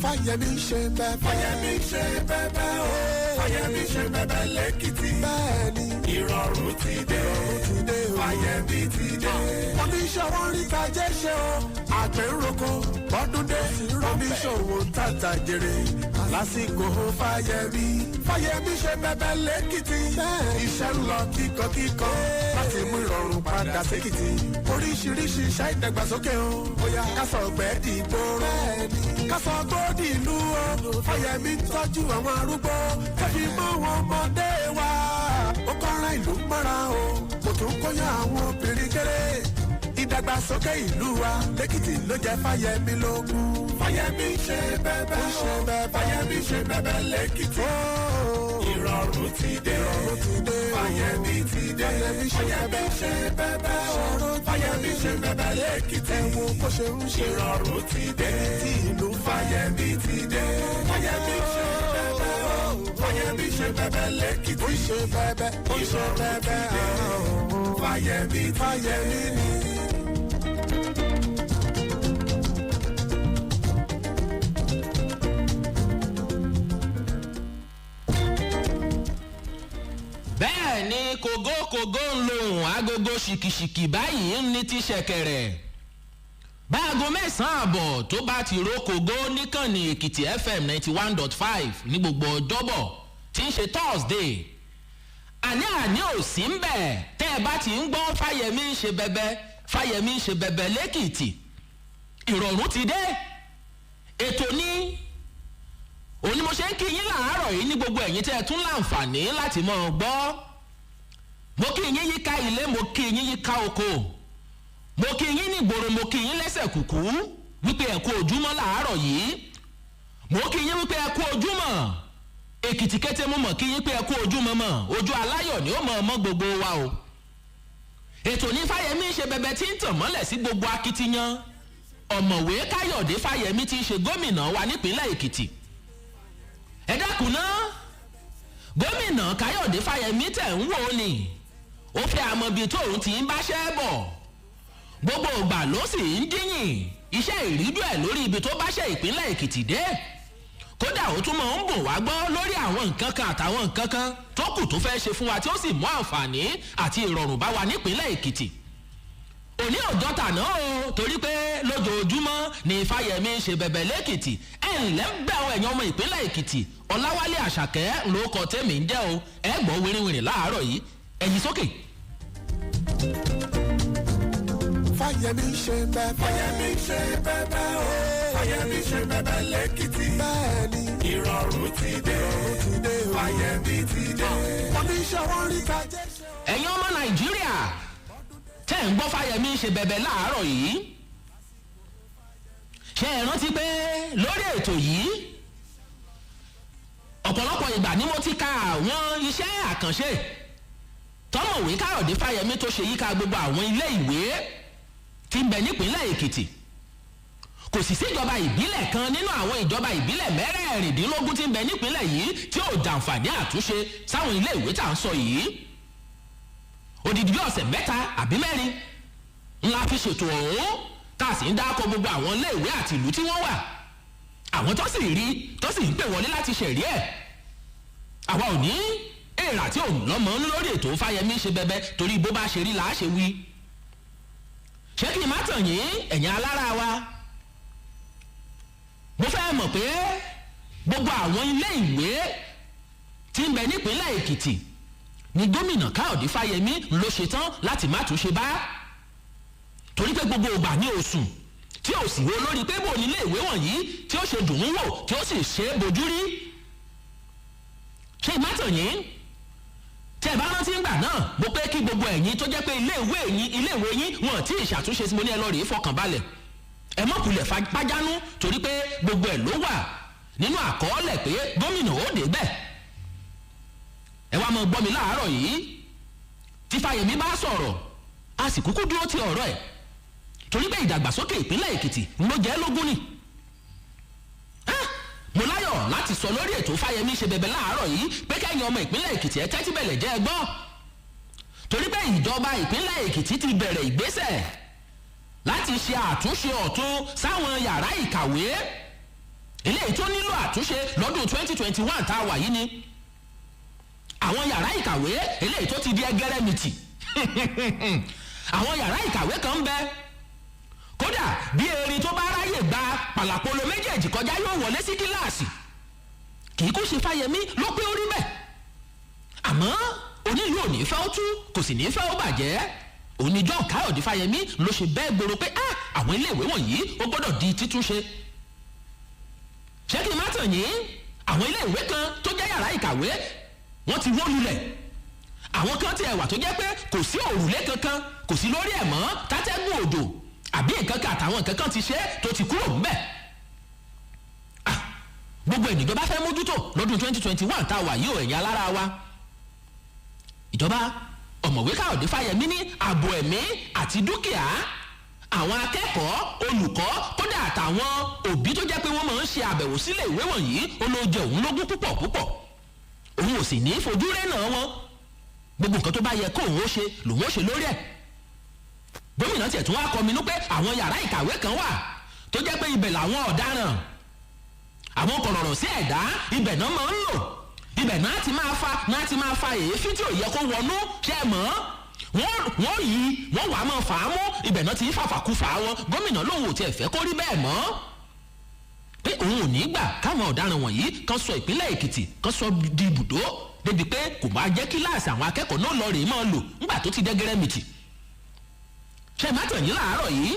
Fáyẹmí ṣe bẹ́bẹ́. Fáyẹmí ṣe bẹ́bẹ́ o. Fáyẹmí ṣe bẹ́bẹ́ lẹ́kìtì. Bẹ́ẹ̀ni. Ìrọ̀rùn ti dé. Fáyẹmí ti dé. Oníṣòwò ń rí tajé ṣe o. Àgbẹ̀ ń roko bọ́dún dé. Oníṣòwò ń tàtà jèrè. Lásìkò Fáyẹmí. Fáyẹmí ṣe bẹ́bẹ́ lẹ́kìtì. Iṣẹ́ ń lọ kíkọ́kíkọ́. Láti mú ìrọ̀rùn padà sékìtì. Oríṣiríṣi iṣẹ́ ìdàgbàsókè o. Bóyá kásọ̀ ọ̀gbẹ́ dìgbòrò. Kásọ̀ ọgbọ́dì ìlú o. Fáyẹmí ń tọ́jú àwọn arúgbó. Kẹ́fì mọ́ wọn ọmọdé wa. Ó kọ́ra ìlú mọ́ra o. Kò tún kóyán àwọn obìnrin kéré. Ìdàgbàsókè ìlú wa lẹ́kìtì ló jẹ́ Fáyẹmí lógún. Fáyẹmí ṣe bẹ́bẹ́ o. Fáyẹmí ṣe bẹ́bẹ́ lẹ́kìtì. Ìrọ̀rùn ti dé. Fáyẹmí ti dé. Fáyẹmí ṣe bẹ́bẹ́ o. Fáyẹmí ṣe bẹ́bẹ́ lẹ́kìtì. Ẹ̀wọ̀n bó ṣe ń ṣe. Ìrọ̀rùn ti dé. Tí ìlú Fáyẹmí ti dé. Fáyẹmí ṣe bẹ́bẹ́ o. Fáyẹmí ṣe bẹ́bẹ́ lẹ́kìtì. Ó ṣe bẹ́bẹ́. Ó ṣe bẹ́bẹ́. Fáyẹmí ni. bẹ́ẹ̀ ni kògókògó ń lohùn agogo ṣìkìṣìkì báyìí ní ti ṣẹ̀kẹ̀rẹ̀ báago 9:30 tó bá ti ro kògó níkànnì Èkìtì FM 91.5 ní gbogbo ọjọ́bọ̀ tí ń ṣe Thursday àní ò sí ń bẹ̀ tẹ́ ẹ bá ti ń gbọ́ Fáyẹmí ń ṣe bẹbẹ Fáyẹmí ń ṣe bẹbẹ lẹ́kìtì ìrọ̀rùn ti dé ètò ní òní mo ṣe ń kí yín láàárọ̀ yìí ní gbogbo ẹ̀yin tẹ́ ẹ tún láǹfààní láti mọ̀ ọ́ gbọ́ mo kí yín yíká ilé mo kí yín yíká oko mo kí yín ní ìgboro mo kí yín lẹ́sẹ̀ kùkú wípé ẹ kú ojúmọ́ láàárọ̀ yìí mo kí yín wípé ẹ kú ojúmọ́ Èkìtì kété mo mọ̀ kí yín pé ẹ kú ojúmọ́ mọ́ ojú aláyọ̀ ni ó mọ̀ ọmọ gbogbo wa o ètò ní Fáyẹmí ṣe bẹbẹ tí ń tàn mọ́lẹ̀ sí gbogbo akitiyan ọ̀mọ̀wé Káyọ̀dé Fáyẹmí tí ń ṣe gómìnà wa nípínlẹ̀ Èkìtì ẹ dákun náà gómìnà Káyọ̀dé Fáyẹmí tẹ̀ ń wò ni ó fẹ́ àmọ́bi tóun ti ń báṣẹ́ bọ̀ gbogbo ìgbà ló sì ń díyìn iṣẹ́ ìrídùn ẹ̀ lórí ibi tó báṣẹ́ ìpínlẹ̀ Èkìtì dé kódà ó tún máa ń bùn wá gbọ́ lórí àwọn nǹkan kan àtàwọn nǹkan kan tó kù tó fẹ́ ṣe fún wa tí ó sì mú àǹfààní àti ìrọ̀rùn bá wa nípínlẹ̀ Èkìtì òní òjọ́ tàná o torí pé lójoojúmọ́ ni Fáyẹmí ṣe bẹ̀bẹ̀ lẹ́kìtì ẹ̀ ǹlẹ́ ń bẹ̀ àwọn ẹ̀yàn ọmọ ìpínlẹ̀ Èkìtì Ọláwálé Àṣàkẹ́ ló kọ tèmi ń jẹ́ o ẹ gbọ́ wìrìwìrì láàárọ̀ yìí ẹ̀yìn sókè. Fáyẹmí ṣe bẹ́bẹ́. Fáyẹmí ṣe bẹ́bẹ́ o. Fáyẹmí ṣe bẹ́bẹ́ lẹ́kìtì. Bẹ́ẹ̀ni. Ìrọ̀rùn ti dé. Fáyẹmí ti dé. Oníṣòwò ń rí tajé ṣe o. ẹ̀yin ọmọ Nàìjíríà tẹ́ ń gbọ́ Fáyẹmí ṣe bẹ̀bẹ̀ láàárọ̀ yìí ṣé ẹ rántí pé lórí ètò yìí ọ̀pọ̀lọpọ̀ ìgbà ni mo ti ka àwọn iṣẹ́ àkànṣe tọ́mọ̀wé Káyọ̀dé Fáyẹmí tó ṣe yíká gbogbo àwọn ilé ìwé tí ń bẹ nípínlẹ̀ Èkìtì kò sì síjọba ìbílẹ̀ kan nínú àwọn ìjọba ìbílẹ̀ mẹ́rẹ̀ẹ̀rìndínlógún tí ń bẹ nípínlẹ̀ yìí tí ò jàǹfààní àtúnṣe sáwọn ilé ìwé tá à ń sọ yìí odidi bí ọ̀sẹ̀ 3 àbí 4 ńlá fi ṣètò ọ̀hún tá a sì ń dákọ̀ gbogbo àwọn iléèwé àti ìlú tí wọ́n wà àwọn tó sì rí tó sì ń pè wọlé láti ṣẹ̀rí ẹ̀ àwa ò ní èèrà tí ò lọ́mọ lórí ètò Fáyẹmí ṣe bẹbẹ torí bó bá ṣe rí làá ṣe wí ṣé kí n má tàn yín ẹ̀yin alára wa mo fẹ́ mọ̀ pé gbogbo àwọn ilé ìwé tí ń bẹ nípínlẹ̀ Èkìtì ni gómìnà Káyọ̀dé Fáyẹmí ló ṣetán láti má tún ṣe bá torí pé gbogbo ìgbà ní oṣù tí ò sì wo lórí pé bò nílé ìwé wọ̀nyí tí ó ṣe dùn ún wò tí ó sì ṣe é bojú rí ṣé ìmátàn yín tẹ́ ẹ bá rántí ńgbà náà mo pé kí gbogbo ẹ̀yin tó jẹ́ pé ilé ìwé yín wọn tí ìṣàtúnṣe sí mo ní ẹ lọ rèé fọkànbalẹ̀ ẹ mọ̀kulẹ̀ pàjánú torí pé gbogbo ẹ̀ ló wà nínú àkọọ́lẹ̀ pé gómìnà ó dé bẹ́ẹ̀ ẹ wá mọ gbọ́ mi láàárọ̀ yìí tí Fáyẹmí bá sọ̀rọ̀ a sì kúkú dúró ti ọ̀rọ̀ ẹ̀ torí pé ìdàgbàsókè ìpínlẹ̀ Èkìtì ló jẹ́ lógún ni mo láyọ̀ láti sọ lórí ètò Fáyẹmí ṣe bẹbẹ láàárọ̀ yìí pé kẹ́yìn ọmọ ìpínlẹ̀ Èkìtì ẹ tẹ́tí bẹ̀lẹ̀ jẹ́ ẹ gbọ́ torí pé ìjọba ìpínlẹ̀ Èkìtì ti bẹ̀rẹ̀ ìgbésẹ̀ láti ṣe àtúnṣe ọ̀tun sáwọn yàrá ìkàwé eléyìí tó nílò àtúnṣe lọ́dún 2021 tá a wà yìí ni àwọn yàrá ìkàwé eléyìí tó ti di ẹgẹrẹmìtì àwọn yàrá ìkàwé kan ń bẹ kódà bí erin tó bá ráyè gba pàlàpolo méjèèjì kọjá yóò wọlé sí kíláàsì kì í kó ṣe Fáyẹmí ló pé orí bẹ́ẹ̀ àmọ́ onílù ò ní fẹ́ ó tú kò sì ní fẹ́ ó bàjẹ́ oníjọ́ Káyọ̀dé Fáyẹmí ló ṣe bẹ́ẹ̀ gbòòrò pé àwọn iléèwé wọ̀nyí ó gbọ́dọ̀ di títúnṣe ṣé kí n má tàn yín àwọn iléèwé kan tó jẹ́ yàrá ìkàwé wọ́n ti wó lulẹ̀ àwọn kan tiẹ̀ wà tó jẹ́ pé kò sí òrùlé kankan kò sí lórí ẹ̀ mọ́ tátẹ́gùn òjò àbí nǹkan kan àtàwọn nǹkan kan ti ṣe tó ti kúrò ńbẹ̀ gbogbo ìjọba fẹ́ mójútó lọ́dún 2021 tá a wà yìí ò ẹ̀yìn alára wa ìjọba ọ̀mọ̀wé Káyọ̀dé Fáyẹmí ní ààbò ẹ̀mí àti dúkìá àwọn akẹ́kọ̀ọ́ olùkọ́ kódà àtàwọn òbí tó jẹ́ pé wọ́n máa ń ṣe àbẹ̀wò sílé ìwé wọ̀nyí olóòjẹ òun lógún púpọ̀ òun ò sì ní fojú rénà wọn gbogbo nǹkan tó bá yẹ kó òun ó ṣe lòun ó ṣe lórí ẹ̀ gómìnà tiẹ̀ tún wá kọminú pé àwọn yàrá ìkàwé kan wà tó jẹ́ pé ibẹ̀ làwọn ọ̀daràn àwọn kọ̀rọ̀rọ̀ sí ẹ̀dá ibẹ̀ náà máa ń lò ibẹ̀ náà ti máa fa èéfín tí ò yẹ kó wọnú ṣe é mọ́ wọ́n wàá máa fà á mú ibẹ̀ náà ti ń fàfàkúfà wọn gómìnà lòun ò tiẹ̀ fẹ́ kó rí bẹ́ẹ̀ mọ́ pé òun ò ní gbà káwọn ọ̀daràn wọ̀nyí kan sọ ìpínlẹ̀ Èkìtì kan sọ di ibùdó débi pé kò máa jẹ́ kíláàsì àwọn akẹ́kọ̀ọ́ náà lọ rèé máa lò nígbà tó ti dẹ́gẹ́rẹ́mìtì ṣe mátàn yín láàárọ̀ yìí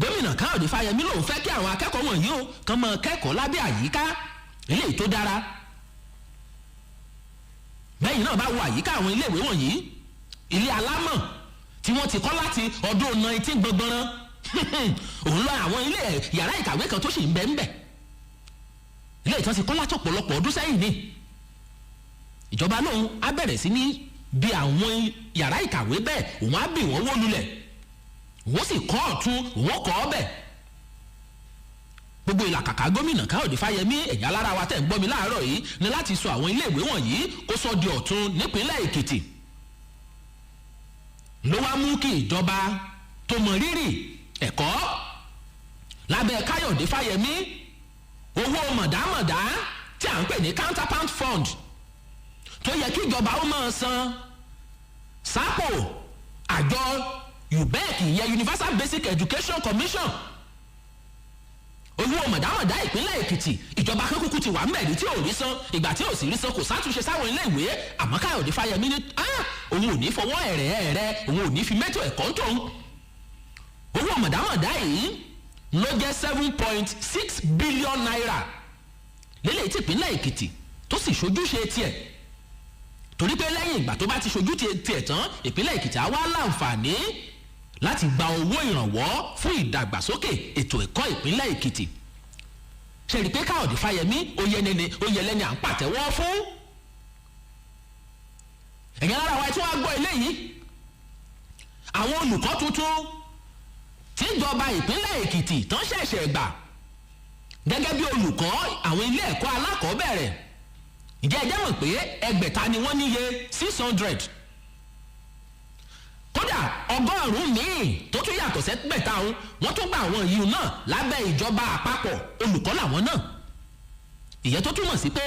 gómìnà Káyọ̀dé Fáyẹmí lòun fẹ́ kí àwọn akẹ́kọ̀ọ́ wọ̀nyí o kàn máa kẹ́kọ̀ọ́ lábẹ́ àyíká eléyìí tó dára bẹ́yìn náà bá wo àyíká àwọn iléèwé wọ̀nyí ilé alámọ̀ tí wọ́n ti kọ́ láti ọdún 19 gbọ̀ngbọ̀nrán òun lọ àwọn ilé yàrá ìkàwé kan tó sì ń bẹ ń bẹ ilé ìtàn ti kọ́ láti ọ̀pọ̀lọpọ̀ ọdún sẹ́yìn ni ìjọba lòun á bẹ̀rẹ̀ sí ní bí àwọn yàrá ìkàwé bẹ́ẹ̀ òun á bì wọ́n wó lulẹ̀ wọ́n sì kọ́ ọ̀tún wọ́n kọ́ ọbẹ̀ gbogbo ìlàkàkà gómìnà Káyọ̀dé Fáyẹmí ẹ̀yà lára wa tẹ̀ ń gbọ́ mi láàárọ̀ yìí ni láti sọ àwọn iléèwé wọ̀nyí kó sọ di ọ̀tun nípínlẹ̀ Èkìtì ló wá mú kí ìjọba tó mọ rírì ẹ̀kọ́ lábẹ́ Káyọ̀dé Fáyẹmí owó mọ̀dámọ̀dá tí à ń pè ní counterpart fund tó yẹ kí ìjọba ó máa san sápò àjọ UBEC ìyẹn Universal Basic Education Commission owó mọ̀dámọ̀dá ìpínlẹ̀ Èkìtì ìjọba akẹ́kọ̀ọ́ ti wà mẹ́rin tí ò rí san ìgbà tí ò sì rí san kò sátúnṣe sáwọn ilé ìwé àmọ́ Káyọ̀dé Fáyẹmí ní òun ò ní fọwọ́ ẹ̀rẹ́ òun ò ní fi mẹ́tò ẹ̀kọ́ tó ń owó mọ̀dámọ̀dá yìí ló jẹ́ 7.6 billion naira lélẹ̀ tí ìpínlẹ̀ Èkìtì tó sì ṣojúṣe tiẹ̀ torí pé lẹ́yìn ìgbà tó bá ti ṣojú tiẹ̀ tán ìpínlẹ̀ Èkìtì á wá láǹfààní láti gba owó ìrànwọ́ fún ìdàgbàsókè ètò ẹ̀kọ́ ìpínlẹ̀ Èkìtì ṣe rí i pé Káyọ̀dé Fáyẹmí oyelẹ́ni à ń pàtẹ́wọ́ fún ẹ̀yìn lára wa tí wọ́n á gbọ́ eléyìí àwọn olùkọ́ tuntun tíjọba ìpínlẹ̀ Èkìtì tán ṣẹ̀ṣẹ̀ gbà gẹ́gẹ́ bí olùkọ́ àwọn ilé ẹ̀kọ́ alákọ̀ọ́bẹ̀rẹ̀ ìjẹ́ ẹjẹ́ mọ̀ pé ẹgbẹ̀ta ni wọ́n níye 600 kódà 100 míì tó tún yàtọ̀ sẹ́gbẹ̀ta ọ̀hún wọ́n tún gba àwọn yìí náà lábẹ́ ìjọba àpapọ̀ olùkọ́ làwọn náà ìyẹn tó túmọ̀ sí pé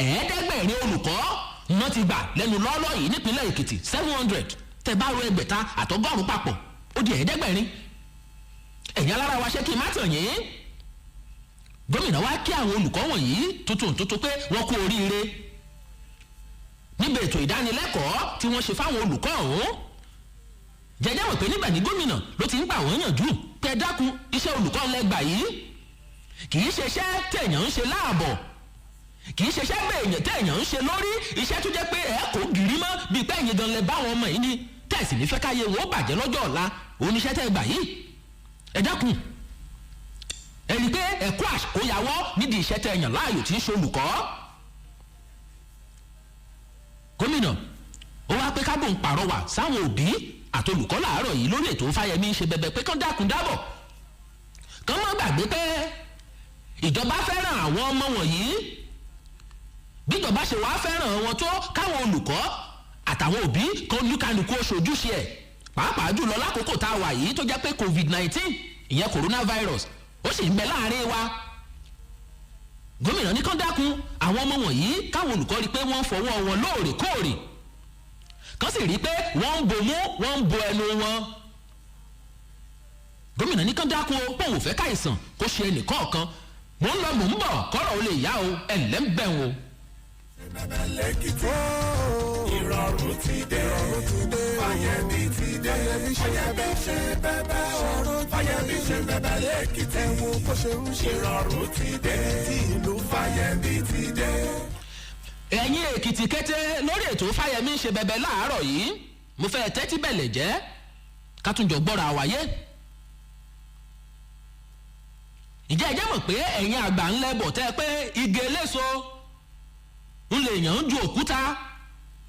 ẹ̀ẹ́dẹ́gbẹ̀rin olùkọ́ náà ti gbà lẹ́nu lọ́ọ́lọ́ yìí nípínlẹ̀ Èkìtì 700 tẹ́ bá ro ẹgbẹ̀ta àtọ́gọ́rùn papọ̀ ó di ẹ̀ẹ́dẹ́gbẹ̀rin ẹ̀yin alára wa ṣé kí n má tàn yín gómìnà wa kí àwọn olùkọ́ wọ̀nyí tuntun pé wọ́n kú oríire níbi ètò ìdánilẹ́kọ̀ọ́ tí wọ́n ṣe fáwọn olùkọ́ ọ̀hún jẹjẹ mọ̀ pé nígbà ní gómìnà ló ti ń gbà wọ́n yànjú pé dákun iṣẹ́ olùkọ́ lẹ́gbà yìí kì í ṣe iṣẹ́ tẹ̀yàn ń ṣe láàbọ̀ kì í ṣe iṣẹ́ bẹ́ẹ̀ tẹ̀yàn ń ṣe lórí iṣẹ́ tó jẹ́ pé ẹ̀ kò gírí mọ́ bíi pé ẹ̀yin gan lẹ bá wọn ọmọ yìí ni tẹ̀sí ní fẹ́ káyé wọn ó bàjẹ́ lọ́jọ́ ọ̀la oníṣẹ́ tẹ́ gbà yìí ẹ dákun ẹ rí i pé ẹ̀kọ́ àkóyawọ́ nídìí iṣẹ́ tẹ̀yàn láàyò tí ń ṣe olùkọ́ gómìnà ó wá pé kábò ń pàrọwà sáwọn òbí àtolùkọ́ làárọ̀ yìí lórí ètò Fáyẹmí ń ṣe bẹ̀bẹ̀ pé kán dákun dábọ̀ kán má gbàgbé pé ìjọba fẹ́ràn àwọn ọmọ wọ̀nyí bíjọba ṣe wá fẹ́ràn wọn tó káwọn olùkọ́ àtàwọn òbí kan lúkàlùkù oṣojúṣe ẹ̀ pàápàá jùlọ lákòókò tá a wà yìí tó jẹ́ pé COVID-19 ìyẹn coronavirus ó sì ń bẹ láàrin wa gómìnà ní kán dákun àwọn ọmọ wọ̀nyí káwọn olùkọ́ rí pé wọ́n fọwọ́ wọn lóòrèkóòrè kán sì rí pé wọ́n ń bomú wọ́n ń bo ẹnu wọn. gómìnà ní kán dákun o pé òun fẹ́ káìsàn kó ṣe ẹnìkọ̀ọ̀kan mò ń lọ mò ń bọ̀ kọ́rọ̀ ó lè yá o ẹ̀lẹ́ ń bẹ̀ wò. bẹ́ẹ̀ lẹ́kìtì ìrọ̀rùn ti dé fàyẹ̀mí ti dé fàyẹ̀mí ṣe bẹ́ẹ̀ o fàyẹ̀mí ṣe bẹ́ẹ̀ lẹ́kìtì ẹ̀wọ̀n bó ṣe ń ṣe ìrọ̀rùn ti dé ìlú fàyẹ̀mí ti dé. ẹ̀yin èkìtì kété lórí ètò fàyẹ̀mí ṣe bẹ́ẹ̀ láàárọ̀ yìí mo fẹ́ tẹ́tí bẹ̀lẹ̀ jẹ́ ká tún jọ gbọ́ra wáyé. ìjẹ́ ẹjẹ́ mọ̀ pé ẹ̀yin àgbà ń lẹ́bọ̀ tẹ́ pé igi eléso ń lèèyàn ń ju òkúta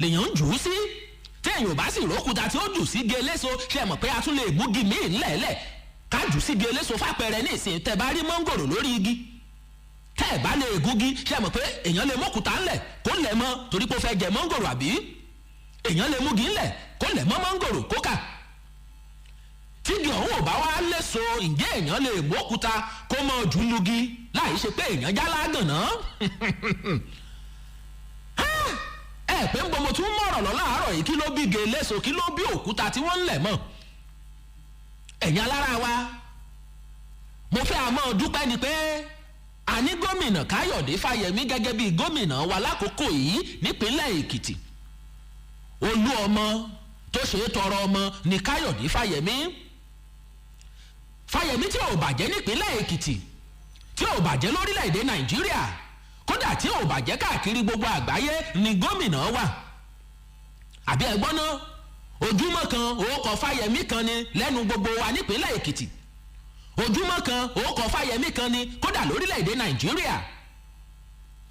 lèèyàn ń jù ú sí téèyàn ò bá sì rókúta tí ó jù sí igi eléso ṣe mọ̀ pé a tún lè gbúgi míì ńlẹ̀ẹ́lẹ̀ ká jù sí igi eléso fàpẹẹrẹ ní ìsìn tẹ́ bá rí mọ́ngòrò lórí igi tẹ́ ẹ̀ bá lè gúgi ṣe mọ̀ pé èèyàn lè mọ́kúta ńlẹ̀ kó lẹ̀ mọ́ torí pé ó fẹ́ jẹ mọ́ngòrò àbí èèyàn lè múgi ńlẹ̀ kó lẹ̀ mọ́ mọ́ngòrò kó kà tígi ọ̀hún ò bá wá léso ǹjẹ́ èèyàn lè mú òkúta kó mọ ojú lugi láì ṣe pé èèyàn já lágànná. ẹ pé ń bọ́ mo tún mọ̀rọ̀ lọ láàárọ̀ yìí kí ló bí ge léso kí ló bí òkúta tí wọ́n ń lẹ̀ mọ́. ẹ̀yin alára wa mo fẹ́ àmọ́ dúpẹ́ ni pé a ní gómìnà káyọ̀dé fáyẹmí gẹ́gẹ́ bí gómìnà wa lákòókò yìí nípínlẹ̀ èkìtì olú ọmọ tó ṣe é tọrọ ọmọ ní káyọ̀dé fáyẹmí fáyẹmí tí ò bàjẹ́ nípínlẹ̀ èkìtì tí ò bàjẹ́ lórílẹ̀‐èdè nàìjíríà kódà tí ò bàjẹ́ káàkiri gbogbo àgbáyé ni gómìnà wà àbí ẹ̀gbọ́n náà ojúmọ́ kan òókọ̀ fáyẹmí kan ni lẹ́nu gbogbo wa nípínlẹ̀ èkìtì ojúmọ́ kan òókọ̀ fáyẹmí kan ni kódà lórílẹ̀‐èdè nàìjíríà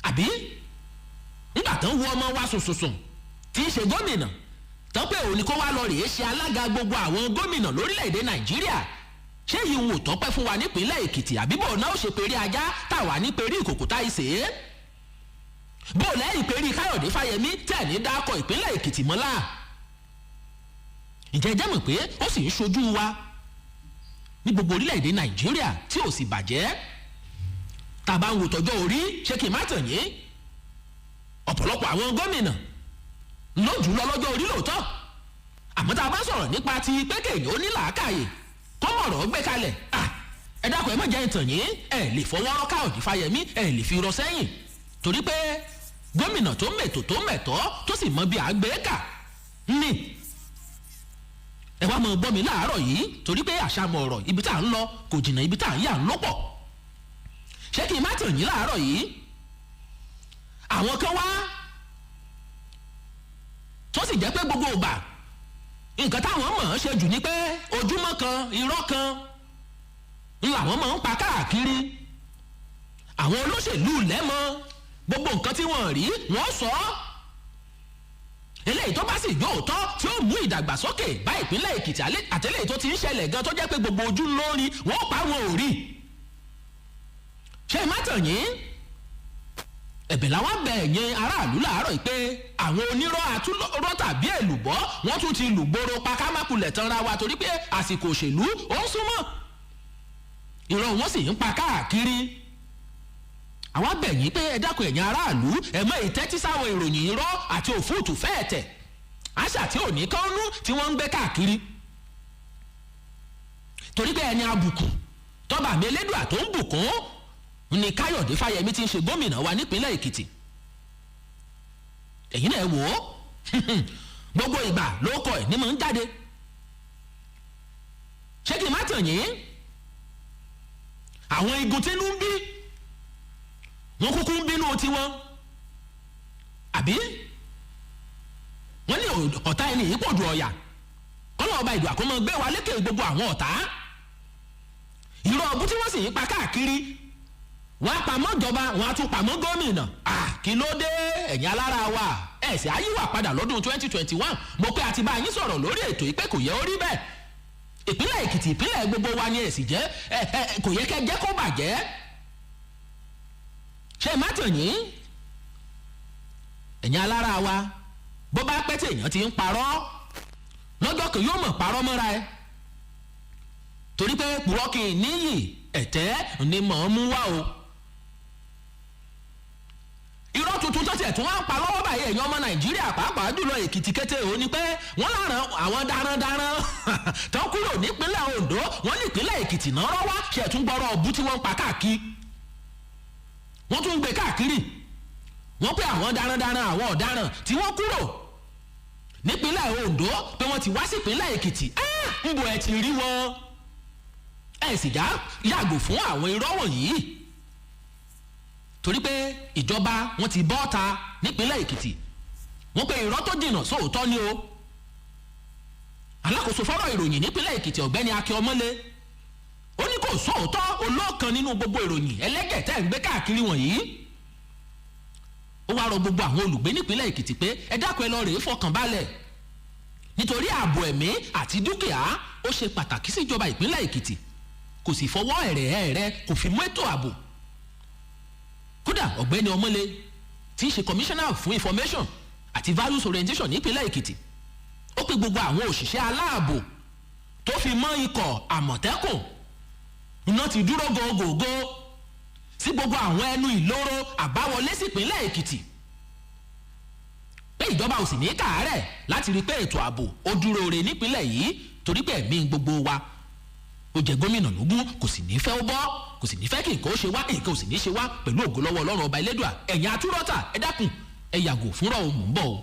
àbí ńgbà tán wọ ọmọ wa sùnsùnsùn tí í ṣe gómìnà tán pé òun ni kó wá lọ rèé ṣe alága gbogbo àwọn gómìnà lórílẹ̀‐èdè nàìjíríà ṣé yìí ń wò tọ́pẹ́ fún wa nípínlẹ̀ èkìtì àbí bò náà ó ṣe péré ajá táwa ní péré ìkòkò tá ìṣe é bó lẹ́yìn péré káyọ̀dé fáyẹmí tẹ̀ ní dákọ̀ ìpínlẹ̀ èkìtì mọ́lá ìjẹ́jẹ́ mọ̀ pé ó sì ń ṣojú wa ní gbogbo orílẹ̀‐èdè nàìjíríà tí ò sì bàjẹ́ tá a bá ń wo tọjọ́ orí ṣé kí n má tàn yín ọ̀pọ̀lọpọ̀ àwọn gómìnà lójú lọ lọ́jọ́ orí lóòótọ́ àmọ́ tá a bá sọ̀rọ̀ nípa ti pé kéèyàn ó ní làákàyè kọ́mọ̀rọ̀ gbé kalẹ̀ ẹ dákun ẹ má jẹ́ ìtàn yín ẹ lè fọwọ́rọ́ káyọ̀dé fáyẹmí ẹ lè fi rọ sẹ́yìn torí pé gómìnà tó mètò tó mẹ̀tọ́ tó sì mọ bí àgbékà ní ẹ wá mọ gbọ́ mi láàárọ̀ yìí torí pé àṣàmọ̀ ọ̀rọ̀ ibi tá à ń lọ kò jìnnà ibi tá à ń yà ń lọ́pọ̀ ṣé kí n má tàn yín láàárọ̀ yìí àwọn kan wá tó sì jẹ́ pé gbogbo ìgbà nǹkan táwọn mọ̀ ọ́n ṣe jù ni pé ojúmọ́ kan irọ́ kan làwọn máa ń pa káàkiri àwọn olóṣèlú lẹ́mọ́ gbogbo nǹkan tí wọ́n rí wọ́n sọ ọ́ eléyìí tó bá sì jó òótọ́ tí ó mú ìdàgbàsókè bá ìpínlẹ̀ èkìtì àtẹlẹ́yìí tó ti ń ṣẹlẹ̀ gan tó jẹ́ pé gbogbo ojú lórí wọ́n pa wọn ò rí ṣé ìmátàn yín ẹ̀bẹ̀ làwọn bẹ̀ ẹ̀yin aráàlú láàárọ̀ yìí pé àwọn onírọ́ àtúrọ́ tàbí èlùbọ́ wọ́n tún ti lùgbòrò pakámákulẹ̀ tanra wa torí pé àsìkò òṣèlú ó ń súnmọ́ irọ́ wọn sì ń pa káàkiri àwọn bẹ̀ yín pé ẹ dákun ẹ̀yin aráàlú ẹ mọ ìtẹ́tí sáwọn ìròyìn irọ́ àti òfúùtù fẹ́ẹ̀tẹ̀ àṣà tí ò ní kánú tí wọ́n ń gbé káàkiri torí pé ẹni àbùkù tọ́ba mi elédùà tó ń bùkún ní káyọ̀dé fáyẹmí tí ń ṣe gómìnà wa nípínlẹ̀ èkìtì ẹ̀yin náà wò ó gbogbo ìgbà ló kọ ẹ̀ ní mọ̀ ń jáde ṣé kí n má tàn yín àwọn igun tínú ń bí wọ́n kúkú ń bínú tiwọn àbí wọ́n ní ọ̀tá ẹni yìí pọ̀ ju ọ̀yà kọ́lọ́ ọba ìdù àkọ́mọ gbé wa lékè gbogbo àwọn ọ̀tá irọ́ ọ̀bù tí wọ́n sì ń pa káàkiri wọ́n á pamọ́ ìjọba wọ́n á tún pamọ́ gómìnà kí ló dé ẹ̀yin alára wa ẹ̀sìn ayíwà padà lọ́dún 2021 mo pé àti bá yín sọ̀rọ̀ lórí ètò ìpè kò yẹ ó rí bẹ́ẹ̀ ìpínlẹ̀ èkìtì ìpínlẹ̀ gbogbo wa ni ẹ̀sìn jẹ́ kò yẹ kẹ́ jẹ́ kó bàjẹ́ ṣé má tàn yín ẹ̀yin alára wa bó bá pẹ́ tí èèyàn ti ń parọ́ lọ́jọ́ kan yóò mọ̀ parọ́ mọ́ra ẹ torí pé purọ́ kì í níyì ẹ̀tẹ́ ni mọ̀ ọ́n mú wá o dẹ̀ tún wá ń pa lọ́wọ́ báyìí ẹ̀yin ọmọ nàìjíríà pàápàá jùlọ èkìtì kété ò ní pé wọ́n lára àwọn darandaran tán kúrò nípínlẹ̀ ondo wọ́n ní ìpínlẹ̀ èkìtì náà rọ́wá ṣẹ̀tún gbọ́rọ̀ ọ̀bú tí wọ́n ń pa káàkiri wọ́n tún ń gbé káàkiri wọ́n pé àwọn darandaran àwọn ọ̀daràn tí wọ́n kúrò nípínlẹ̀ ondo pé wọ́n ti wá sí ìpínlẹ̀ èkìtì ń bọ̀ ẹ̀ ti rí wọn ẹ̀ sì já yàgò fún àwọn irọ́ wọ̀nyí torí pé ìjọba wọn ti bọ́ ta nípínlẹ̀ èkìtì wọ́n pé irọ́ tó jìnnà sóòótọ́ ni o alákòóso fọ́rọ̀ ìròyìn nípínlẹ̀ èkìtì ọ̀gbẹ́ni akin ọmọlé ó ní kò sóòótọ́ olóòkan nínú gbogbo ìròyìn ẹlẹ́gẹ̀ tẹ́ ń gbé káàkiri wọ̀nyí ó wá rọ gbogbo àwọn olùgbé nípínlẹ̀ èkìtì pé ẹ dákun ẹ lọ rèé fọkàn balẹ̀ nítorí ààbò ẹ̀mí àti dúkìá ó ṣe pàtàkì sí ìjọba ìpínlẹ̀ èkìtì kò sì fọwọ́ ẹ̀rẹ̀ kò fi mú ètò ààbò kódà ọ̀gbẹ́ni ọmọlé tí í ṣe commissioner fún information àti values orientation nípínlẹ̀ èkìtì ó pe gbogbo àwọn òṣìṣẹ́ aláàbò tó fi mọ́ ikọ̀ àmọ̀tẹ́kùn iná ti dúró gògògó sí gbogbo àwọn ẹnu ìloro àbáwọlé sípínlẹ̀ èkìtì pé ìjọba ò sì ní káàárẹ̀ láti rí pé ètò ààbò ó dúró re nípínlẹ̀ yìí torí pé ẹ̀mí gbogbo wa ó jẹ gómìnà lógún kò sì ní fẹ́ ó bọ́ kò sì ní fẹ́ kí nǹkan ó ṣe wá nǹkan ò sì ní ṣe wá pẹ̀lú ògo lọ́wọ́ ọlọ́run ọba elédùà ẹ̀yin atúrọ́tà ẹ dákun ẹ yàgò fúnra o mò ń bọ̀ o.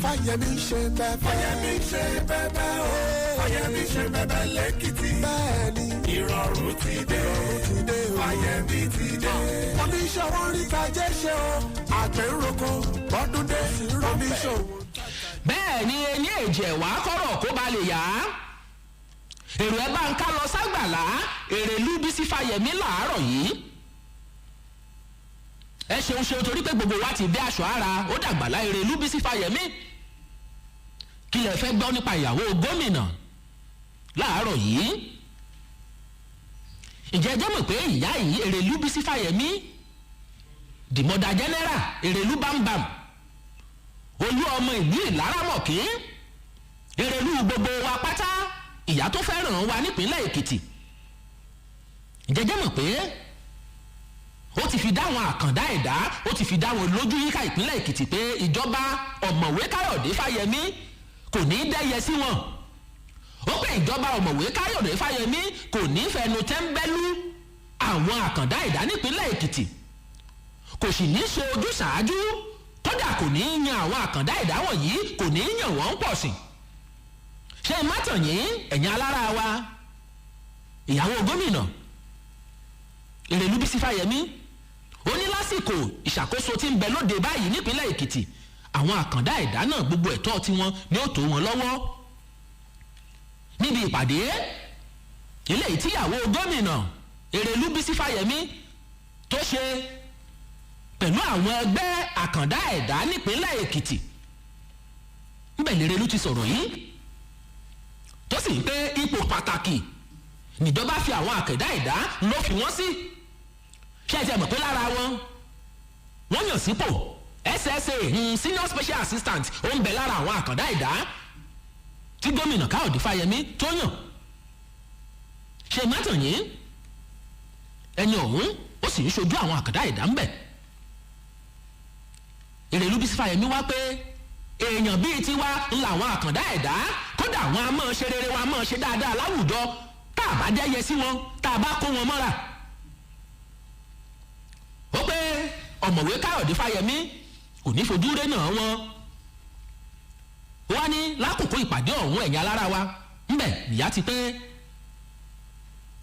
Fáyẹmí ṣe bẹ́ẹ̀ Fáyẹmí ṣe bẹ́ẹ̀ o Fáyẹmí ṣe bẹ́ẹ̀ lẹ́kìtì bẹ́ẹ̀ni ìrọ̀rùn ti dé Fáyẹmí ti dé. oníṣòwò rí tajé ṣe o àgbẹ̀ ń roko bọ́dún dé oníṣòwò. bẹ́ẹ̀ ni ẹni èjẹ̀ wá kọ́rọ̀ kó ba lè yá èrò ẹ bá ń ká lọ ságbàlá Èrèlú Bísí Fáyẹmí làárọ̀ yìí ẹ ṣeun torí pé gbogbo wa ti dé aṣọ ara ó dàgbàlá Èrèlú Bísí Fáyẹmí kí lẹ fẹ́ gbọ́ nípa ìyàwó gómìnà láàárọ̀ yìí ǹjẹ́ ẹ jẹ́ mọ̀ pé ìyá yìí Èrèlú Bísí Fáyẹmí the mother general Èrèlú bámbam olú ọmọ ìlú Ìlaramọ̀kí Èrèlú gbogbo wa pátá ìyá tó fẹ́ràn wa nípínlẹ̀ Èkìtì ǹjẹ́ jẹ́ mọ̀ pé ó ti fi dáwọn àkàndá ẹ̀dá ó ti fi dáwọn lójú yíká ìpínlẹ̀ Èkìtì pé ìjọba ọ̀mọ̀wé Káyọ̀dé Fáyẹmí kò ní í dẹ́yẹ sí wọn ó pé ìjọba ọ̀mọ̀wé Káyọ̀dé Fáyẹmí kò ní í fẹnu tẹ́ńbẹ́lú àwọn àkàndá ẹ̀dá nípínlẹ̀ Èkìtì kò sì ní í ṣe ojúsàájú kódà kò ní í yan àwọn àkàndá ẹ̀dá wọ̀nyí kò ní í yàn wọ́n pọ̀ sí ṣe mátàn yín ẹ̀yin alára wa ìyàwó gómìnà Èrèlú Bísí Fáyẹmí ó ní lásìkò ìṣàkóso tí ń bẹ lóde báyìí nípínlẹ̀ Èkìtì àwọn àkàndá ẹ̀dá náà gbogbo ẹ̀tọ́ tiwọn ni ó tó wọn lọ́wọ́ níbi ìpàdé eléyìí tíyàwó gómìnà Èrèlú Bísí Fáyẹmí tó ṣe pẹ̀lú àwọn ẹgbẹ́ àkàndá ẹ̀dá nípínlẹ̀ Èkìtì ńbẹ̀ l'Èrèlú ti sọ̀rọ̀ yìí tó sì ń pé ipò pàtàkì níjọba fi àwọn àkàndá ẹ̀dá ló fi wọ́n sí ṣé ẹ ti mọ̀ pé lára wọ́n yàn sípò SSA senior special assistant ó ń bẹ lára àwọn àkàndá ẹ̀dá tí gómìnà Káyọ̀dé Fáyẹmí tó yàn ṣe mátàn yìí ẹni ọ̀hún ó sì ń ṣojú àwọn àkàndá ẹ̀dá ńbẹ̀ Èrèlú Bísí Fáyẹmí wá pé èèyàn bíi tiwa ń làwọn àkàndá ẹ̀dá kódà wọn a máa ṣe rere wọn a máa ṣe dáadáa láwùjọ tá a bá dẹ́yẹ sí wọn tá a bá kó wọn mọ́ra ó pé ọ̀mọ̀wé Káyọ̀dé Fáyẹmí kò ní fojú rẹ́ náà wọn wọ́n ní lákòókò ìpàdé ọ̀hún ẹ̀yin alára wa ńbẹ̀ nìyá ti pé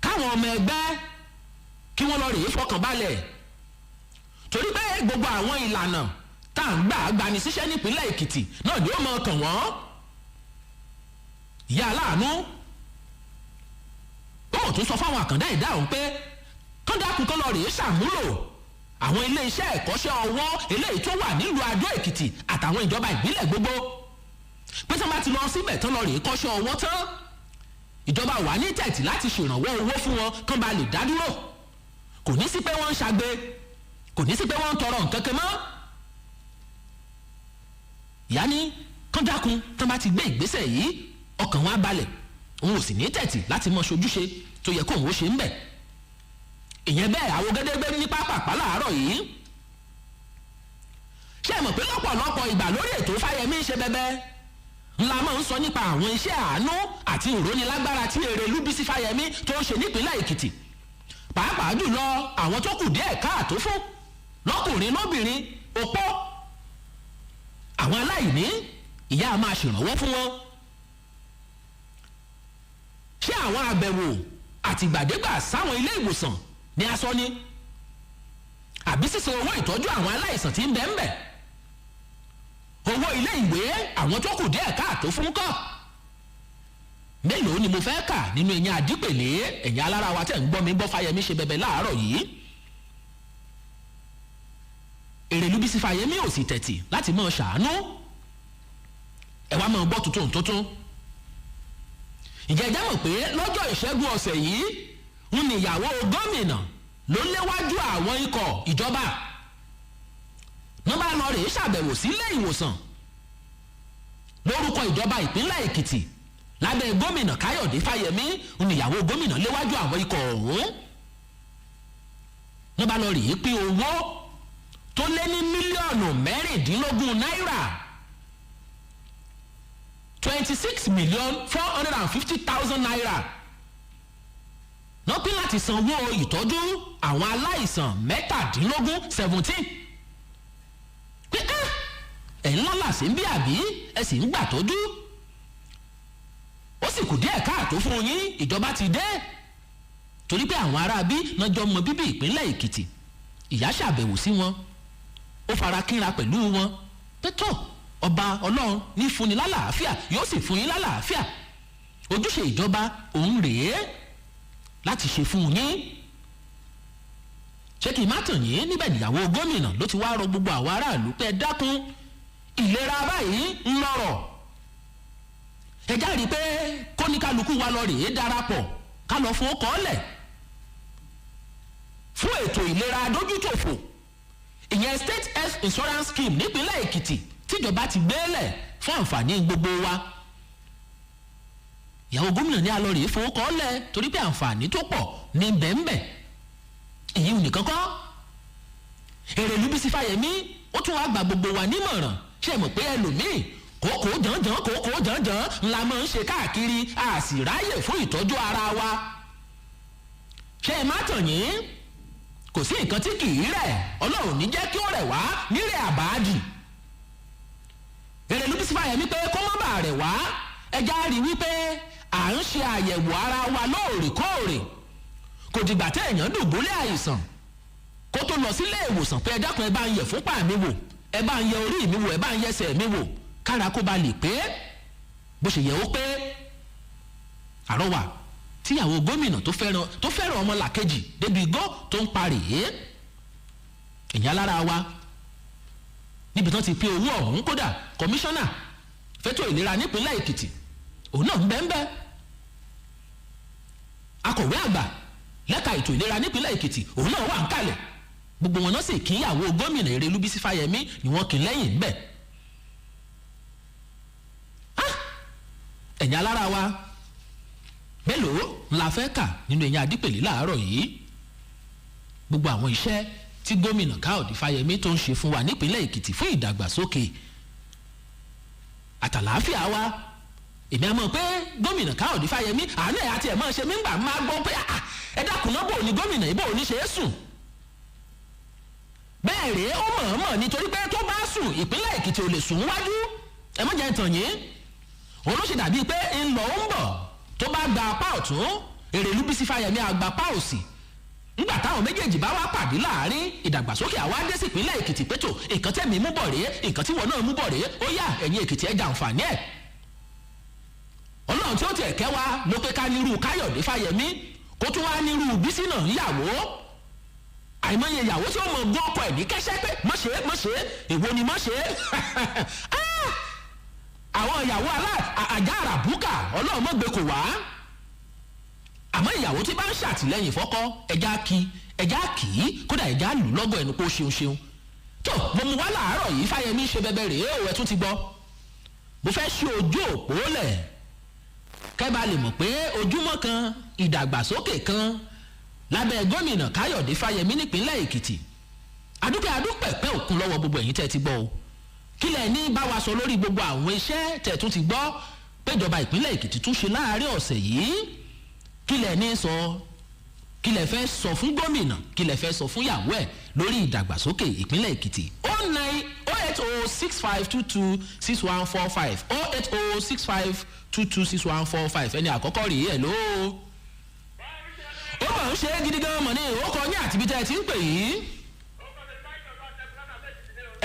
káwọn ọmọ ẹgbẹ́ kí wọ́n lọ rèé fọkàn balẹ̀ torí pé gbogbo àwọn ìlànà tá à ń gbà gbani síṣẹ́ nípínlẹ̀ Èkìtì náà ni ó mọ kàn wọ́n ìyá aláàánú ó mọ̀ tún sọ fáwọn àkàndá ẹ̀dá ọ̀hún pé kọ́ńdàkùn kan lọ rèé ṣàmúlò àwọn ilé iṣẹ́ ẹ̀kọ́ṣẹ́ ọwọ́ eléyìí tó wà nílùú Adó Èkìtì àtàwọn ìjọba ìbílẹ̀ gbogbo pé tí wọ́n bá ti lọ síbẹ̀ tán lọ rèé kọ́ṣẹ́ ọwọ́ tán ìjọba wà ní tẹ̀tì láti ṣèrànwọ́ owó fún wọn kán ba lè dá dúró kò ní sí pé wọ́n ń ṣagbe kò ní sí pé wọ́n ń tọrọ nǹkan kan mọ́ ìyá ní kọ́ńdàkùn tán bá ti gbé ìgbésẹ̀ yìí ọkàn wọn á balẹ̀ òun ò sì ní tẹ̀tì láti mọ ṣojúṣe tó yẹ kóun ó ṣe ń bẹ̀ ìyẹn bẹ́ẹ̀ àwọn gédégbé ní pápápá láàárọ̀ yìí. ṣé ẹ mọ̀ pé lọ́pọ̀lọpọ̀ ìgbà lórí ètò Fáyẹmí ṣe bẹ́bẹ́ ńlá máa ń sọ nípa àwọn iṣẹ́ àánú àti ìrónilágbára tí Èrèlú Bísí Fáyẹmí tó ń ṣe nípínlẹ̀ Èkìtì, pàápàá jùlọ àwọn tó kù díẹ̀ káàtó fún lọ́kùnrin lóbìnrin, opó, àwọn aláìní, ìyá a máa ṣèrànwọ́ fún wọn. ṣé àwọn àbẹ̀wò àtìgbàdégbà sáwọn ilé ìwòsàn ni a sọ ni, àbí sísan owó ìtọ́jú àwọn aláìsàn tí ń bẹ ń bẹ, owó ilé ìwé àwọn tó kù díẹ̀ káàtó fún kọ́? mélòó ni mo fẹ́ kà nínú ẹ̀yin àdípèlé ẹ̀yin alára wa tẹ̀ ń gbọ́ mi gbọ́ Fáyẹmí ṣe bẹ̀bẹ̀ láàárọ̀ yìí. Èrèlú Bísí Fáyẹmí ò sì tẹ̀tì láti máa ṣàánú. ẹ wá máa gbọ́ tuntun. ǹjẹ́ ẹ jẹ́ mọ̀ pé lọ́jọ́ ìṣẹ́gun ọ̀sẹ̀ yìí ń ní ìyàwó gómìnà ló léwájú àwọn ikọ̀ ìjọba wọ́n bá lọ rèé ṣàbẹ̀wò sílé ìwòsàn lórúkọ ìjọba ìpínlẹ̀ Èkìtì lábẹ́ gómìnà Káyọ̀dé Fáyẹmí ń ní ìyàwó gómìnà léwájú àwọn ikọ̀ ọ̀hún. wọ́n bá lọ rèé pín owó tó lé ní mílíọ̀nù mẹ́rìndínlógún náírà 26,450,000 naira wọ́n pín láti sanwó ìtọ́jú àwọn aláìsàn 17 pé ẹ̀ ńlá làṣẹ ń bí àbí ẹ sì ń gbà tọ́jú, ó sì kù díẹ̀ káàtó fún yín, ìjọba ti dé. torí pé àwọn aráabí náà jọ mọ bíbí ìpínlẹ̀ Èkìtì, ìyá ṣàbẹ̀wò sí wọn, ó fara kínra pẹ̀lú wọn pé tó ọba Ọlọ́run ní fúnni lálàáfíà yóò sì fún yín lálàáfíà, ojúṣe ìjọba òun rèé láti ṣe fún yín. ṣé kí n má tàn yín, níbẹ̀ níyàwó gómìnà ló ti wá rọ gbogbo àwọn aráàlú pé ẹ dákun, ìlera báyìí ń lọ́rọ̀. ẹ jáde pé kóníkálukú wa lọ rèé darapọ̀ ká lọ fún ọkọ̀ọ́lẹ̀ fún ètò ìlera adójútòfò, ìyẹn State Health Insurance Scheme nípínlẹ̀ Èkìtì tíjọba ti gbélẹ̀ fún àǹfààní gbogbo wa. ìyàwó gómìnà ní alọ rèé fún ọkọ̀ọ́lẹ̀ torí pé àǹfààní tó pọ̀ ní bẹ́ẹ̀nbẹ́. èyí ò nìkan kọ́, Èrèlú Bísí Fáyẹmí ó tún wá gba gbogbo wa nímọ̀ràn. ṣé mọ̀ pé ẹlòmíì kókó jànjàn ńlá máa ń ṣe káàkiri, a sì ráyè fún ìtọ́jú ara wa. ṣé ẹ má tàn yín, kò sí nǹkan tí kì í rẹ̀, Ọlọ́run ní jẹ́ kí ó rẹ̀ wá nírẹ̀ àbáàdì. Èrèlú Bísí Fáyẹmí pé kó má bàa rẹ̀ wá, ẹja rí wípé à ń ṣe àyẹ̀wò ara wa lóòrèkóòrè. kò dìgbà tẹ́ èèyàn dùbúlẹ̀ àìsàn kó tó lọ sílé ìwòsàn pé ẹ dákun ẹ bá ń yẹ̀ fúnpá mi wò, ẹ bá ń yẹ orí mi wò, ẹ bá ń yẹsẹ̀ mi wò, kára kó ba lè pé bó ṣe yẹ ó pé. àrọwà tíyàwó gómìnà tó fẹ́ràn ọmọlàkejì débi igbó tó ń parí ìyá lára wa níbi tán ti pín owó ọ̀hún. kódà kọmíṣánná fẹ́tò ìlera nípínlẹ̀ Èkìtì òun náà ń bẹ́ẹ̀ akọ̀wé àgbà lẹ́ka ètò ìlera nípínlẹ̀ Èkìtì òun náà wà ń kalẹ̀, gbogbo wọn náà sì kí ìyàwó gómìnà Èrèlú Bísí Fáyẹmí ni wọ́n kí lẹ́yìn ń bẹ̀. ẹ̀yin alára wa mélòó la fẹ́ kà nínú ẹ̀yin àdípèlé láàárọ̀ yìí? gbogbo àwọn iṣẹ́ tí gómìnà Káyọ̀dé Fáyẹmí tó ń ṣe fún wa nípínlẹ̀ Èkìtì fún ìdàgbàsókè àtàlàáfíà wa. èmi àmọ́ pé gómìnà Káyọ̀dé Fáyẹmí àánú ẹ̀ àti ẹ̀ máa ṣe mí gbà máa gbọ́ pé ẹ dákun náà bò ní gómìnà ìbò ò ní ṣe é sùn. bẹ́ẹ̀ rèé ó mọ̀ọ́mọ̀ nítorí pé tó bá sùn ìpínlẹ̀ Èkìtì ò lè sùn wájú. ẹ mọ̀ jẹ́ ìtàn yín, òun ló ṣe dàbí pé ń lọ ń bọ̀, tó bá gba apá ọ̀tún Èrèlú Bísí Fáyẹmí àgbà apá òsì. nígbà táwọn méjèèjì bá wá pàdé láàrin, ìdàgbàsókè àwa dé sí ìpínlẹ̀ Èkìtì pé tó nǹkan tẹ́mi mú bọ̀ rèé, nǹkan tí wọn náà mú bọ̀ rèé, ó yá ẹ̀yin Èkìtì ẹ jàǹfààní ẹ̀. Ọlọ́run tí ó tiẹ̀ kẹ́ wa ló pé ká nírú Káyọ̀dé Fáyẹmí kó tún wá nírú Bísí náà níyàwó. àìmọye ìyàwó tí ó mọ gbọ́ ọkọ ẹ̀ ní kẹ́sẹ́ pé mọ̀ ṣe èwo ni mọ̀ ṣe. àwọn ìyàwó àjà àràbùkà Ọlọ́run mọ̀ gbé kò wá. àmọ́ ìyàwó tí bá ń ṣàtìlẹ́yìn fọ́kọ ẹja kì í kódà ẹja lù lọ́gọ̀ ẹnu kó ṣeun. tó mo mú wá láàárọ̀ yìí Fáyẹmí ṣe bẹbẹ rèé o, ẹ tún ti gbọ́. mo fẹ́ ṣí ojú òpó lẹ̀ kẹ́ bá lè mọ̀ pé ojúmọ́ kan ìdàgbàsókè kan lábẹ́ gómìnà káyọ̀dé fáyẹmí nípínlẹ̀ èkìtì adúpẹ́ òkun lọ́wọ́ gbogbo ẹ̀yin tẹ́ ti gbọ́ o kílẹ̀ ní bá wa sọ lórí gbogbo àwọn iṣẹ́ tẹ́ tún ti gbọ́ péjọba ìpínlẹ̀ èkìtì tún ṣe láàárín ọ̀sẹ̀ yìí kílẹ̀ ní sọ kílẹ̀ fẹ́ sọ fún gómìnà kílẹ̀ fẹ́ sọ fún yàwó ẹ̀ lórí ìdàgbàsókè ìpínlẹ̀ èkìtì 08065226145 08065226145 ẹni àkọ́kọ́ rèé ẹ̀ ló ó mọ̀ ń ṣe é gidi gan mọ̀ ní ìwókọ ní àtibí tẹ́ ẹ ti ń pè yìí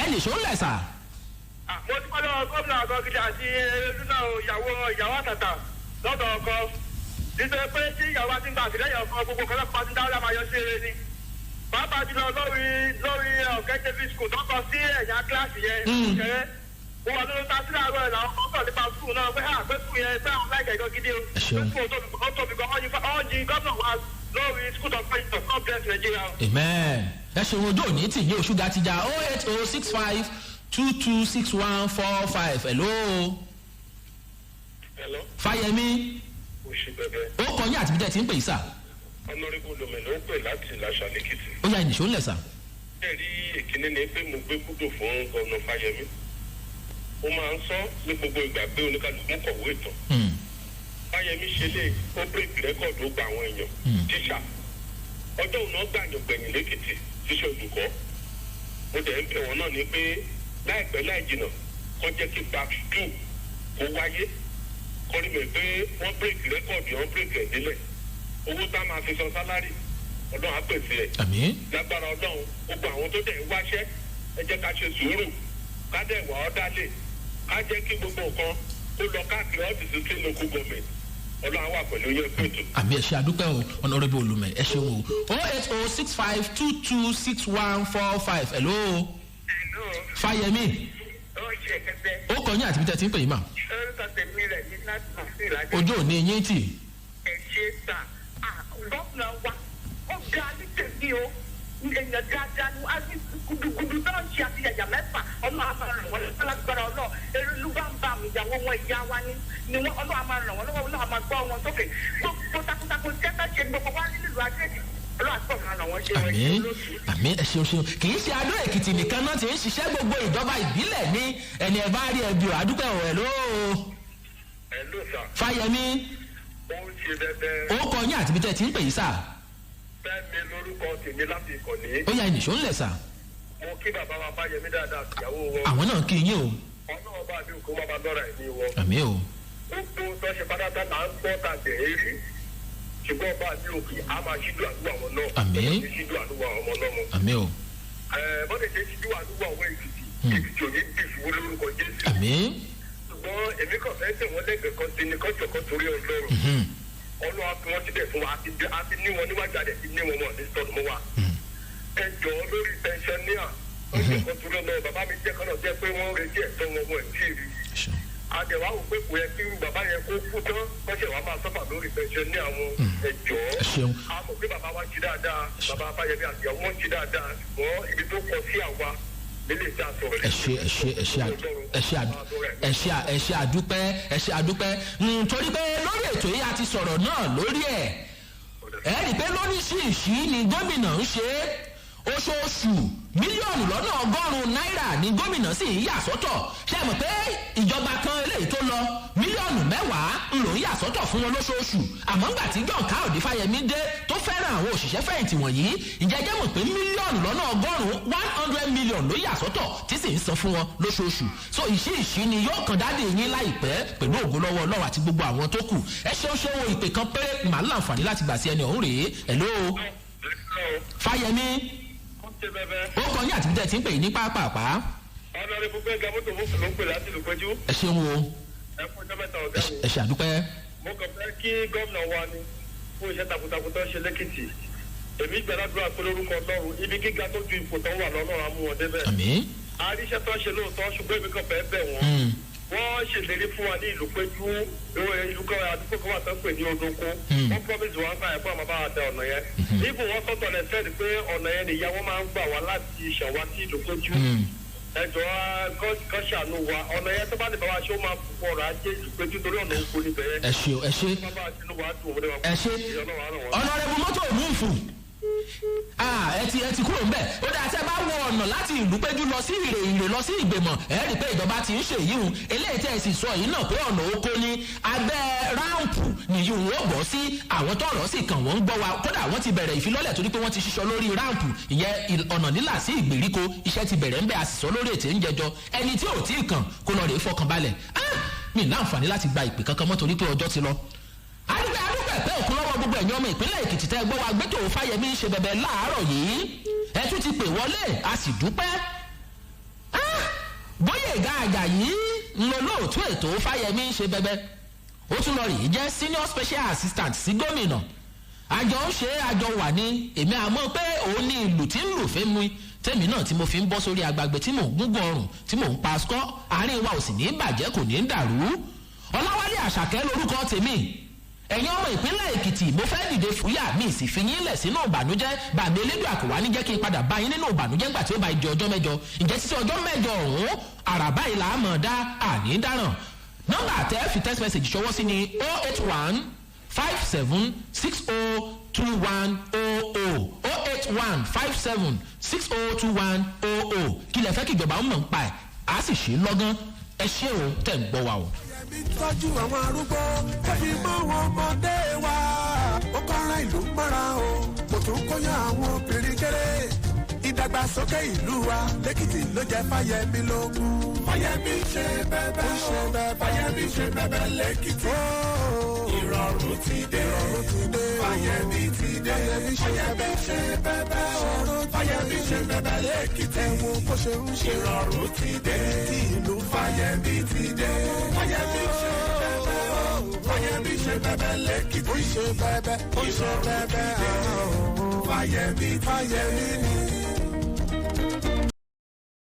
ẹnì ṣó ń lẹ̀ sà. mo ti kọ́ lọ́wọ́ gómìnà àgọ́gídé àti ẹlẹ́dúnà ìyàwó àtàtà lọ́dọ̀ ọkọ nítorí pé tí ìyàwó àti gbà àtìlẹ́yìn ọkọ gbogbo kan lọ́pàá ti dáwọ́ láma yọ sí eré ni pàápàá jùlọ lórí ọ̀kẹ́ david school tó kọ sí ẹ̀yà kíláàsì yẹn kẹrẹ́ mo wà lórí ta sílẹ̀ àgọ́ ẹ̀ làwọn kan sọ̀ nípa school náà pé pé school yẹn pé àwọn láìka ìgọ́ gidi o pé school ó tóbi gan ọ́njì gómìnà wa lórí school of president of bless Nigeria. amen ẹ ṣeun ojú òní tì ní oṣù gàtìjà 08065226145 hello. hello. fáyẹmí oṣù bẹ̀bẹ̀. ó kọ yín àtibí tẹ́ ti ń pè yìí sà. honourable lomelo ń pè láti làṣà lẹ́kìtì. ó yá ìnìṣó ńlẹ̀ sà. ẹ̀rí èkínní ni pé mo gbé kúdò fún gómìnà fáyẹmí ó máa ń sọ ní gbogbo ìgbà pé oníkàlùkù ń kọ̀wé ìtàn. fáyẹmí ṣe lè ó bírèkì rẹ́kọ̀dù ó gba àwọn èèyàn tíṣà ọjọ́ òun náà gbàyàn gbẹ̀yìn lẹ́kìtì tíṣà olùkọ́ mo dẹ̀ ń bẹ̀ wọ́n náà ni pé láìpẹ́ láì jìnà kọ́ jẹ́ kí back two kó wáyé kọ́rí mi pé wọ́n bírèkì rẹ́kọ̀dù wọ́n bírèkì ẹ̀ délẹ̀ owó tá a máa fi san sálárì ọlọ́run á pèsè ẹ̀. àmín. lágbára ọlọ́run gbogbo àwọn tó dẹ̀ ń wáṣẹ́ ẹ jẹ́ ká ṣe sùúrù ká dẹ̀ wà ọ́ dálé ká jẹ́ kí gbogbo nǹkan ó lọ káàkiri ọ́fíìsì sí local government ọlọ́run á wà pẹ̀lú yẹn pẹ̀tù. àmì ẹ ṣé àdúpẹ́ o honourable olùmẹ̀ ẹ ṣeun o 08065226145 hello. fáyẹmí ó kọ yín àtibí tẹ́ ti ń pè yín mà. ojú òní yín tì. ẹ ṣe sà gómìnà wa ó ga ní tèmi o èèyàn dáadáa ni a ní gudugudu náà ṣe àti yàyà mẹ́fà ọmọ àmà ràn wọ́n lọ́wọ́ lágbára ọlọ́ọ̀ erelu bá ń bá mi ìyàwó wọn ìyá wa ni wọ́n ọlọ́ọ̀ àmà ràn wọ́n lọ́wọ́ ọlọ́ọ̀ àmà gbọ́ wọn sókè gbogbo takuntakun tẹ́tẹ́ ṣe gbogbo wa nílùú adéèdè ọlọ́ọ̀ àti ọ̀gá ràn wọ́n ṣe wọ́n ṣe lóṣù. àmín ẹ ṣeun kì í ṣe adó èkìtì nìkan náà ti ń ṣiṣẹ́ gbogbo ìjọba ìbílẹ̀ ní ẹni ẹ̀ bá rí ẹbí ọ̀ àdúpẹ́ ọ̀ ẹ̀ ló. ẹ ló sà. fáyẹmí ó ń ṣe bẹ́ẹ̀. ó kọ yín àtibí tẹ́ ti ń pè yín sà. fẹ́mi lórúkọ tèmi láti ìkọ̀ní. ó yá ìnìṣó ńlẹ̀ sà. mo kí bàbá wa fáyẹmí dáadáa ìyàwó wọn. àwọn náà kí yín o. ọlọ́run bá mi kó wọn bá lọ́ra ẹ̀ ní wọn. àmín o. gbogbo tó ṣe pátápátá là ń gbọ́ ta tẹ̀ ẹ́ rí ṣùgbọ́n bá mi òkè á máa ṣíjú àdúrà wọn náà. àmín. ṣíjú àdúrà ọmọ náà mọ. àmín o. bọ́dẹ̀ ṣe ṣíjú àdúrà ọwọ́ èkìtì èkìtì ò ní bí ìṣòwò lórúkọ jésù. àmín. ṣùgbọ́n èmi kàn fẹ́ tẹ̀ wọ́n lẹ́gbẹ̀ẹ́ kan sí ni kọ́jọ́ kan torí ọlọ́run ọlọ́wà fi wọ́n síbẹ̀ fún wa àti ní wọn níwájú àdẹ̀ ti ní wọn mọ̀ ní sọ́ọ̀nù mọ́ wa. ẹ jọ lórí pẹnṣẹ́níà ọjọ́ kan torí ọlọ́run bàbá mi jẹ́ kọ́nà jẹ́ pé wọ́n retí ẹ̀tọ́ wọn wọn ẹ̀ tí ì rí. àdẹ̀wà wò pé kò yẹ kí bàbá yẹn kó kú tán kọ́ṣẹ̀ wàá máa sọ́fà lórí pẹnṣẹ́níà wọn ẹ̀jọ́. a mọ̀ pé bàbá wa jí dáadáa bàbá Fáyẹmí àti ìyàwó wọn jí dáadáa ṣùgbọ́n ibi tó kọ sí àwa ẹ ṣé àdúpẹ́ torí pé lórí ètò yìí a ti sọ̀rọ̀ náà lórí ẹ̀ ẹ rí i pé lóríṣiríṣi ni gómìnà ń ṣe oṣooṣù mílíọ̀nù lọ́nà ọgọ́rùn-ún náírà ni gómìnà sì ń yà sọ́tọ̀ ṣe mọ̀ pé ìjọba kan eléyìí tó lọ mílíọ̀nù mẹ́wàá ń lò ń yà sọ́tọ̀ fún wọn lóṣooṣù àmọ́ ńgbà tí John Káyọ̀dé Fáyẹmí dé tó fẹ́ràn àwọn òṣìṣẹ́ fẹ̀yìntì wọ̀nyí ìjẹ́jẹ́ mọ̀ pé mílíọ̀nù lọ́nà ọgọ́rùn-ún 100 million ló yà sọ́tọ̀ tí sì ń san fún wọn lóṣooṣù so ìṣí ni yóò kàn dáadé yín láìpẹ́ pẹ̀lú ògo lọ́wọ́ Ọlọ́run àti gbogbo àwọn tó kù ẹ ṣeun ṣe wo ìpè kan péré màá láǹfààní láti gbà sí ẹni ọ̀hún rèé hello Fáyẹmí ó kọ ní àtìmítẹ́ tí ń pè ní pápápá. ọ̀nàrẹ́ fún gbẹ́ngà mọ́tò fún ló ń pè láti lù péjú. ẹ ṣeun o. ẹ fún ọjọ́ mẹ́ta ọ̀gá mi. ẹ ṣe àdúpẹ́. mo kàn fẹ́ kí gómìnà wa ni fún iṣẹ́ takuntakun tó ń ṣe lẹ́kìtì èmi gbàdúrà pé lórúkọ Ọlọ́run ibi gíga tó ju ipò tó wà lọ́nà àmú wọn débẹ̀. àmín. àríṣẹ́ tó ń ṣe lóòótọ́ ṣùgbọ́n èmi kàn fẹ́ bẹ̀ wọ́n. wọ́n ṣèlérí fún wa ní ìlú péjú ìlú kan àdúgbò kan wà tó ń pè ní odoko wọ́n promise wọn fún àyẹ̀fọ́ àmọ́ bá wa tẹ ọ̀nà yẹn ibù wọn sọ́tọ̀ lẹ sẹ́ni pé ọ̀nà yẹn nìyá wọn máa ń gbà wá láti ṣàwá sí ìlú péjú ẹjọ́ kọ́ ṣàánú wa ọ̀nà yẹn tó bá lè bá wa ṣé ó máa pọ̀ ọ̀rọ̀ ajé ìpéjú torí ọ̀nà oko níbẹ̀ yẹn. ẹ ṣe ẹ ṣe ọ̀nàrẹ́bù mọ́tò múùfù ẹ ti kúrò ńbẹ̀ ó dáa tẹ́ bá wọ ọ̀nà láti ìlú péjú lọ sí ìrè lọ sí ìgbèmọ̀ ẹ rí i pé ìjọba ti ń ṣe yíhun eléyìí tẹ́ ẹ sì sọ yìí náà pé ọ̀nà oko ní abẹ́ ráǹpù nìyí wọn ò bọ́ sí àwọn tọ̀rọ̀ sì kàn wọ́n ń gbọ́ wa kódà wọ́n ti bẹ̀rẹ̀ ìfilọ́lẹ̀ torí pé wọ́n ti ṣiṣọ́ lórí ráǹpù ìyẹn ọ̀nà lílà sí ìgbèríko iṣẹ́ ti bẹ̀rẹ̀ ńbẹ̀ àsìsọ́ lórí ètè ń jẹjọ ẹni tí ò tí ì kàn kó lọ rèé fọkàn balẹ̀ mi láǹfààní láti gba ìpè kankan mọ́ torí pé ọjọ́ ti lọ arúgbó ẹ̀pẹ́ òkun lọ́wọ́ gbogbo ẹ̀yàn ọmọ ìpínlẹ̀ èkìtì tẹ́ gbọ́ wa gbẹ́tò fáyemí ṣe bẹ̀bẹ̀ láàárọ̀ yìí ẹ tún ti pè wọlé a sì dúpẹ́ bóyá ìgá àjà yìí ń lo lóòtú ètò fáyemí ṣe bẹ̀bẹ̀ ó tún lọ rí jẹ́ senior special assistant sí gómìnà àjọ ń ṣe àjọ wà ní èmi àmọ́ pé òun ní ìlú tí ń lù fẹ́ mu tèmi náà tí mo fi ń bọ́ sórí agbègbè tí mò ń gúngun ọrùn tí mò ń pa skọ́ àárín wa ò sì ní bàjẹ́ kò ní dàrú ọláwálé àṣàkẹ́ lórúkọ tèmi ẹ̀yin ọmọ ìpínlẹ̀ èkìtì mo fẹ́ dìde fúyà mi sì fi yín lẹ̀ sínú ìbànújẹ́ bàbá elédùn àkùwá ní jẹ́ kí n padà bá yín nínú ìbànújẹ́ ńgbà tí ó bá di ọjọ́ mẹ́jọ ǹjẹ́ títí ọjọ́ mẹ́jọ ọ̀hún àràbá yìí là á mọ̀ dá àní dáràn nọ́mbà tẹ́ fi text message ṣọwọ́ sí ni 081 57 60 2100 081 57 60 2100 kí lẹ fẹ́ kí ìjọba ń mọ̀ ń pa ẹ̀ á sì ṣe lọ́gán ẹ ṣé o tẹ̀ ń gbọ́ wa o. ẹ̀mí tọ́jú àwọn arúgbó ẹ̀fí mọ́ wọn ọmọdé wa ó kọ́ra ìlú mọ́ra o kò tún kóyá àwọn obìnrin kéré ìdàgbàsókè ìlú wa lẹ́kìtì ló jẹ́ fáyemí lógún. fáyemí ṣe bẹ́bẹ́ o fáyemí ṣe bẹ́bẹ́ lẹ́kìtì ìrọ̀rùn ti dé fáyemí ti dé fáyemí ṣe bẹ́bẹ́ o fáyemí ṣe bẹ́bẹ́ lẹ́kìtì ẹ̀wọ̀n bó ṣe ń ṣe ìrọ̀rùn ti dé tí ìlú fáyemí ti dé fáyemí ṣe bẹ́bẹ́ o fáyemí ṣe bẹ́bẹ́ lẹ́kìtì ó ṣe bẹ́bẹ́ ó ṣe bẹ́bẹ́ fáyemí ni.